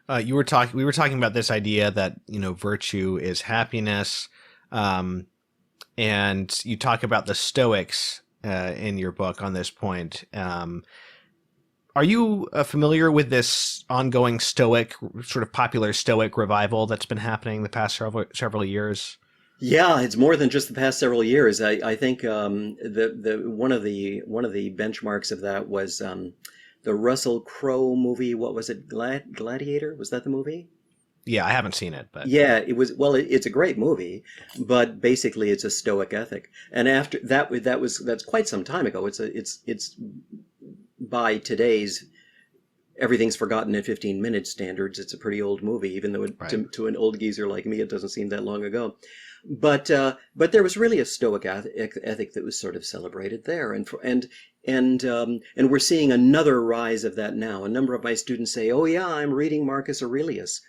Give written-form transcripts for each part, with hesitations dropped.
We were talking about this idea that, virtue is happiness. And you talk about the Stoics in your book on this point. Are you familiar with this ongoing Stoic, sort of popular Stoic revival that's been happening the past several years? Yeah, it's more than just the past several years. I think the one of the benchmarks of that was the Russell Crowe movie. What was it? Gladiator? Was that the movie? Yeah, I haven't seen it, but Yeah, it was. Well, it's a great movie, but basically it's a Stoic ethic. And after that, that's quite some time ago. It's by today's everything's forgotten in 15 minutes standards. It's a pretty old movie, even though right. to an old geezer like me, it doesn't seem that long ago. But there was really a Stoic ethic that was sort of celebrated there, and we're seeing another rise of that now. A number of my students say, "Oh yeah, I'm reading Marcus Aurelius."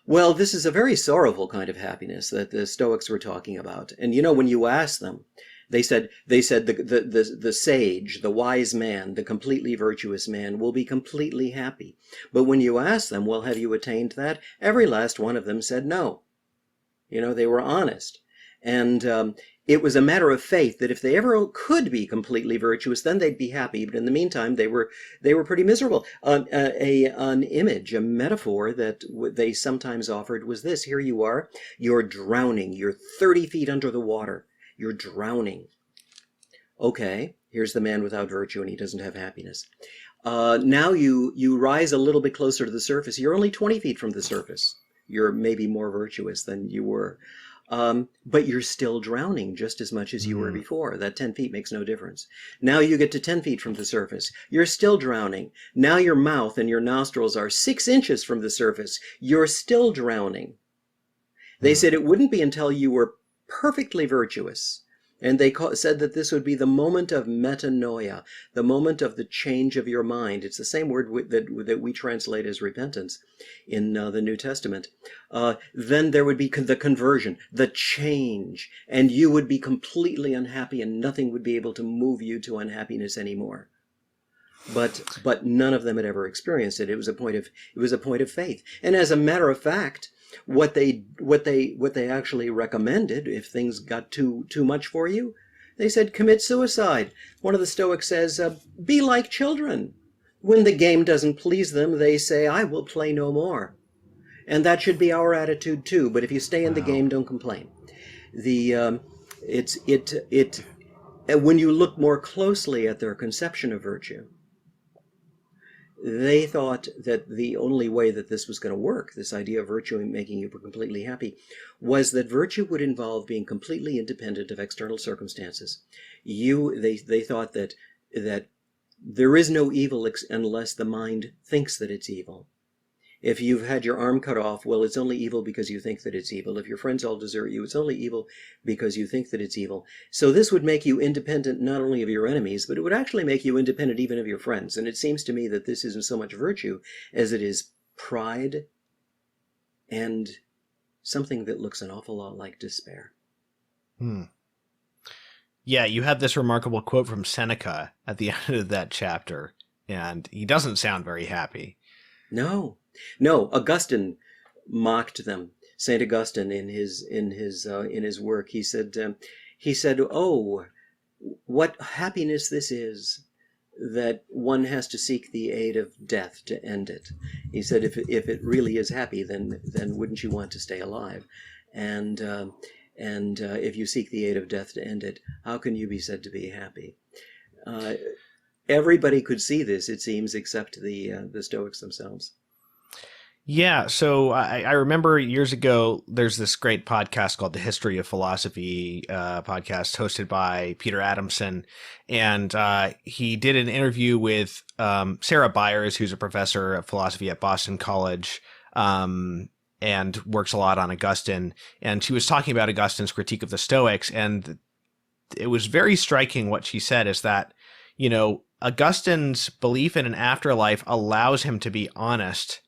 Well, this is a very sorrowful kind of happiness that the Stoics were talking about. And when you ask them, they said the sage, the wise man, the completely virtuous man will be completely happy. But when you ask them, well, have you attained that? Every last one of them said no. They were honest. And it was a matter of faith that if they ever could be completely virtuous, then they'd be happy. But in the meantime, they were pretty miserable. An image, a metaphor that they sometimes offered was this: here you are, you're drowning, you're 30 feet under the water, you're drowning. Okay, here's the man without virtue, and he doesn't have happiness. Now you rise a little bit closer to the surface. You're only 20 feet from the surface. You're maybe more virtuous than you were. But you're still drowning just as much as you were before. That 10 feet makes no difference. Now you get to 10 feet from the surface. You're still drowning. Now your mouth and your nostrils are 6 inches from the surface. You're still drowning. They said it wouldn't be until you were perfectly virtuous. And they said that this would be the moment of metanoia, the moment of the change of your mind. It's the same word that we translate as repentance in the New Testament. Then there would be the conversion, the change, and you would be completely unhappy and nothing would be able to move you to unhappiness anymore. But none of them had ever experienced it. It was a point of faith. And as a matter of fact, what they actually recommended, if things got too much for you, they said commit suicide. One of the Stoics says, be like children. When the game doesn't please them, they say, I will play no more. And that should be our attitude too. But if you stay in the game, don't complain. When you look more closely at their conception of virtue, they thought that the only way that this was going to work, this idea of virtue making you completely happy, was that virtue would involve being completely independent of external circumstances. They thought that there is no evil unless the mind thinks that it's evil. If you've had your arm cut off, well, it's only evil because you think that it's evil. If your friends all desert you, it's only evil because you think that it's evil. So this would make you independent not only of your enemies, but it would actually make you independent even of your friends. And it seems to me that this isn't so much virtue as it is pride and something that looks an awful lot like despair. Yeah, you have this remarkable quote from Seneca at the end of that chapter, and he doesn't sound very happy. No, Augustine mocked them. Saint Augustine, in his work, he said, "Oh, what happiness this is, that one has to seek the aid of death to end it." He said, "If it really is happy, then wouldn't you want to stay alive? And if you seek the aid of death to end it, how can you be said to be happy?" Everybody could see this, it seems, except the Stoics themselves. Yeah, so I remember years ago, there's this great podcast called The History of Philosophy podcast hosted by Peter Adamson. And he did an interview with Sarah Byers, who's a professor of philosophy at Boston College and works a lot on Augustine. And she was talking about Augustine's critique of the Stoics. And it was very striking what she said is that, Augustine's belief in an afterlife allows him to be honest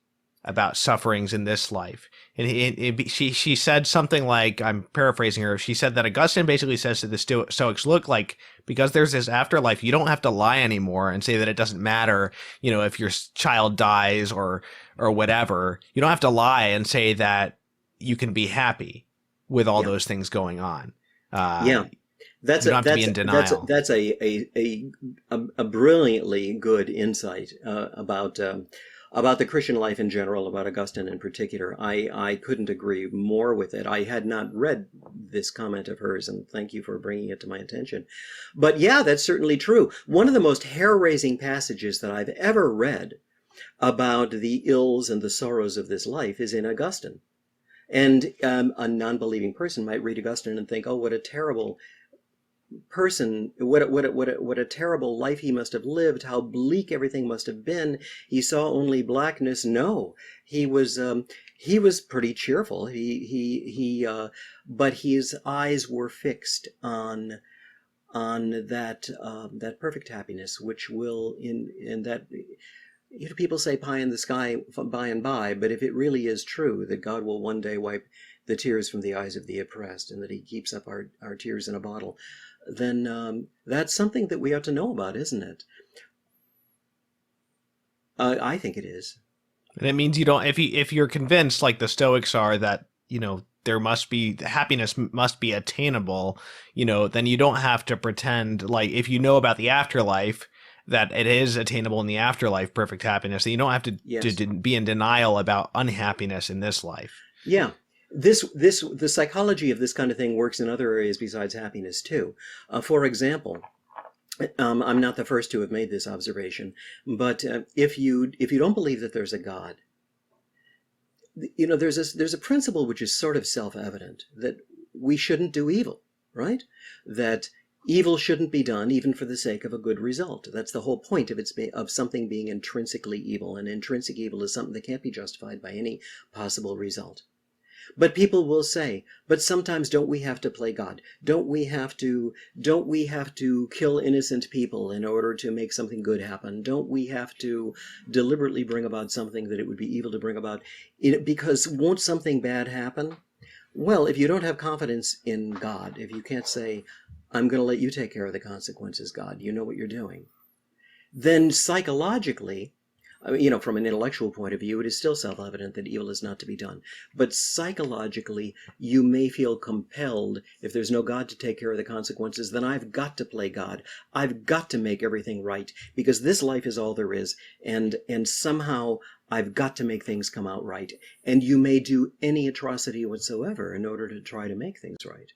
about sufferings in this life. And she said something like, I'm paraphrasing her, she said that Augustine basically says to the Stoics, look, like, because there's this afterlife, you don't have to lie anymore and say that it doesn't matter, if your child dies or whatever. You don't have to lie and say that you can be happy with all Yeah. those things going on. Yeah. That's You a don't have to be in denial. that's a brilliantly good insight about the Christian life in general, about Augustine in particular. I couldn't agree more with it. I had not read this comment of hers, and thank you for bringing it to my attention. But yeah, that's certainly true. One of the most hair-raising passages that I've ever read about the ills and the sorrows of this life is in Augustine. And a non-believing person might read Augustine and think, "Oh, what a terrible person! What a terrible life he must have lived! How bleak everything must have been! He saw only blackness." No, he was pretty cheerful. But his eyes were fixed on that perfect happiness, which will in that. People say pie in the sky by and by, but if it really is true that God will one day wipe the tears from the eyes of the oppressed, and that he keeps up our tears in a bottle, then that's something that we ought to know about, isn't it? I think it is. And it means you don't, if you're convinced, like the Stoics are, that, there must be, happiness must be attainable, then you don't have to pretend, like, if you know about the afterlife, that it is attainable in the afterlife, perfect happiness, that you don't have to, Yes. to be in denial about unhappiness in this life. Yeah. The psychology of this kind of thing works in other areas besides happiness too. For example, I'm not the first to have made this observation, but if you don't believe that there's a God, there's a principle which is sort of self-evident, that we shouldn't do evil, right? That evil shouldn't be done even for the sake of a good result. That's the whole point of something being intrinsically evil. And intrinsic evil is something that can't be justified by any possible result. But people will say, but sometimes don't we have to play God? Don't we have to kill innocent people in order to make something good happen? Don't we have to deliberately bring about something that it would be evil to bring about? Because won't something bad happen? Well, if you don't have confidence in God, if you can't say, I'm going to let you take care of the consequences, God, you know what you're doing, then psychologically, from an intellectual point of view, it is still self-evident that evil is not to be done. But psychologically, you may feel compelled, if there's no God to take care of the consequences, then I've got to play God. I've got to make everything right, because this life is all there is, and somehow I've got to make things come out right. And you may do any atrocity whatsoever in order to try to make things right.